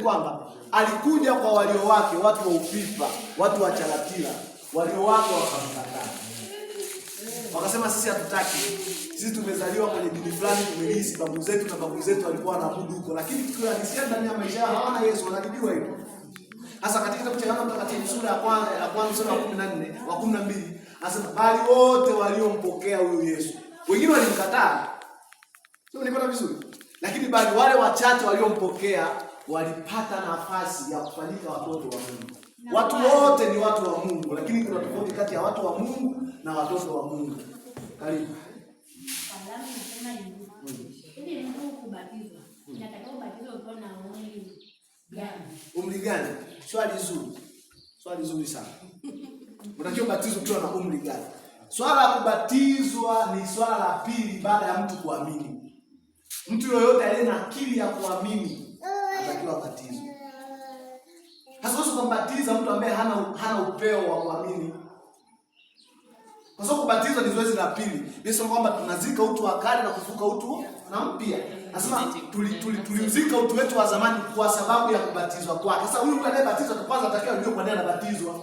kwamba alikuja kwa walio wake, watu wa Upipa, watu wa Chalatila, walio wake wakamkataa. Wakasema sisi hatutaki. Sisi tumezaliwa kwenye dini fulani, tumelisi babu zetu na babu zetu walikuwa wanaabudu huko, lakini tukiangalia ndani ya maisha yao hawana Yesu, wanadidwa hivyo. Sasa katika kitabu cha Yohana Mtakatifu sura ya kwanza sura ya 14 wa 12 anasema bali wote waliompokea huyo Yesu. Wengine walimkataa. Sio, nilipata vizuri. Lakini bali wale wachache waliompokea walipata nafasi ya kufanyika watoto wa Mungu. Watu wote ni watu wa Mungu, lakini kuna tofauti kati ya watu wa Mungu na watoto wa Mungu. Karibu. Alamu nasema hivi. Ili mtu kubatizwa, inatakiwa kubatizwa ukiwa na umri gani? Umri gani? Swali zuri. Swali zuri sana. Unatakiwa kubatizwa ukiwa na umri gani? Swala la kubatizwa ni swala la pili baada ya mtu kuamini. Mtu yoyote aliye na akili ya kuamini anatakiwa kubatizwa. Hasa usikumbatiza mtu ambaye hana upeo wa kuamini. Kwa sababu kubatizwa ni zoezi la pili. Yesu kwamba tunazika utu wa kale na kufuka utu na mpya. Anasema tulizika utu wetu wa zamani kwa sababu ya kubatizwa kwake. Sasa huyu anayebatizwa kwanza atakiwa ajue kwa nini anabatizwa.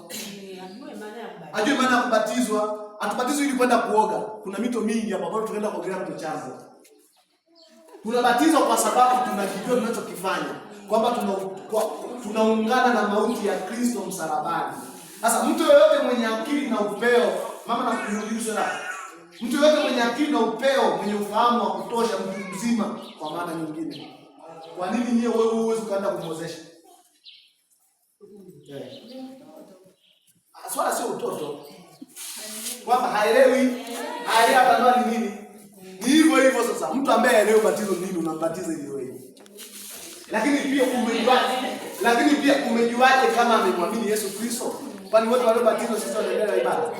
Ajue maana ya kubatizwa. Atubatizwe ili kwenda kuoga. Kuna mito mingi hapa bado tunaenda kuogelea mto Chanzo. Tunabatizwa kwa sababu tunajua tunachokifanya, kwamba tunaungana na mauti ya Kristo msalabani. Sasa mtu yeyote mwenye akili na upeo, mama na kuuliza, mtu yeyote mwenye akili na upeo, mwenye ufahamu wa kutosha, mtu mzima kwa maana nyingine. Kwa nini wewe huwezi kaenda kumwozesha? Swala sio utoto. Kwamba haelewi hapa ndo ni nini? Ni hivyo sasa. Mtu ambaye haelewi batizo nini unambatiza hivyo hivyo. Lakini pia umejuaje kama amemwamini Yesu Kristo? Kwani wote waliobatizwa sisi wanaendelea na ibada?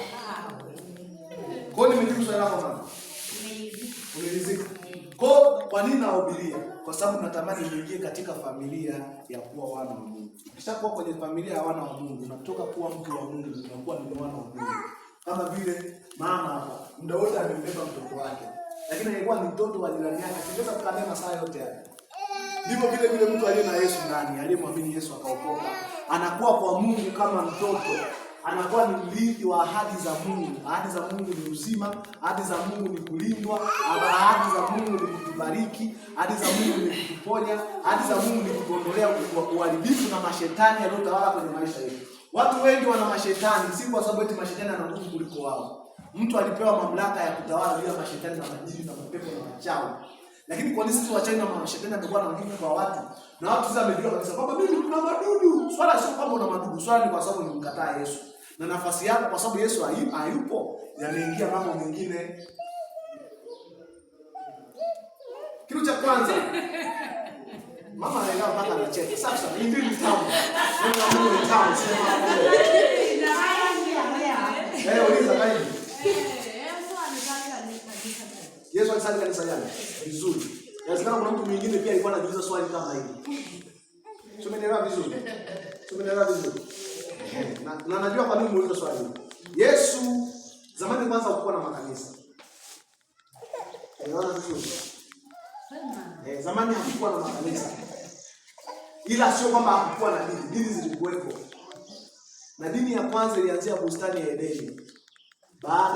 Kwa nini nimejibu swali lako mama? Umelizika. Kwa nini nahubiria? Kwa sababu natamani niingie katika familia ya kuwa wana wa Mungu. Ukishakuwa kwenye familia ya wana wa Mungu, unatoka kuwa mtu wa Mungu, unakuwa ni wana wa Mungu. Kama vile mama hapa, muda wote amembeba mtoto wake. Lakini alikuwa ni mtoto wa jirani yake, singeweza kukaa masaa yote haya. Ndivyo vile mtu aliye na Yesu ndani, aliyemwamini Yesu akaokoka, anakuwa kwa Mungu kama mtoto. Anakuwa ni mrithi wa ahadi za Mungu. Ahadi za Mungu ni uzima, ahadi za Mungu ni kulindwa, ahadi za Mungu ni kutubariki, ahadi za Mungu ni kutuponya, ahadi za Mungu ni kutuondolea uharibifu na mashetani yanayotawala kwenye maisha yetu. Watu wengi wana mashetani, si kwa sababu eti mashetani ana nguvu kuliko wao. Mtu alipewa mamlaka ya kutawala juu ya mashetani na majini na mapepo na wachawi. Lakini kwa nini sisi wachawi na mashetani wamekuwa na nguvu kwa watu? Na watu sasa wamejua kabisa kwamba mimi kuna madudu. Swala sio kwamba una madudu, swala ni kwa sababu ulimkataa Yesu. Na nafasi yako kwa sababu Yesu hayupo, yameingia mambo mengine. Kitu cha kwanza, mama anaelewa mpaka anacheka. Sasa ni ndio tamu. Ni tamu sema. Uliza kaidi. Yesu alisali kanisa gani? Vizuri. Inawezekana kuna mtu mwingine pia alikuwa anajiuliza swali kama hili. Tumeelewa vizuri. Na najua kwa nini muuliza swali hili. Yesu zamani kwanza hakuwa na makanisa. Unaona vizuri? Zamani hakuwa na makanisa. Ila sio kwamba hakuwa na dini. Dini zilikuwepo. Na dini ya kwanza ilianzia bustani ya Edeni. Baada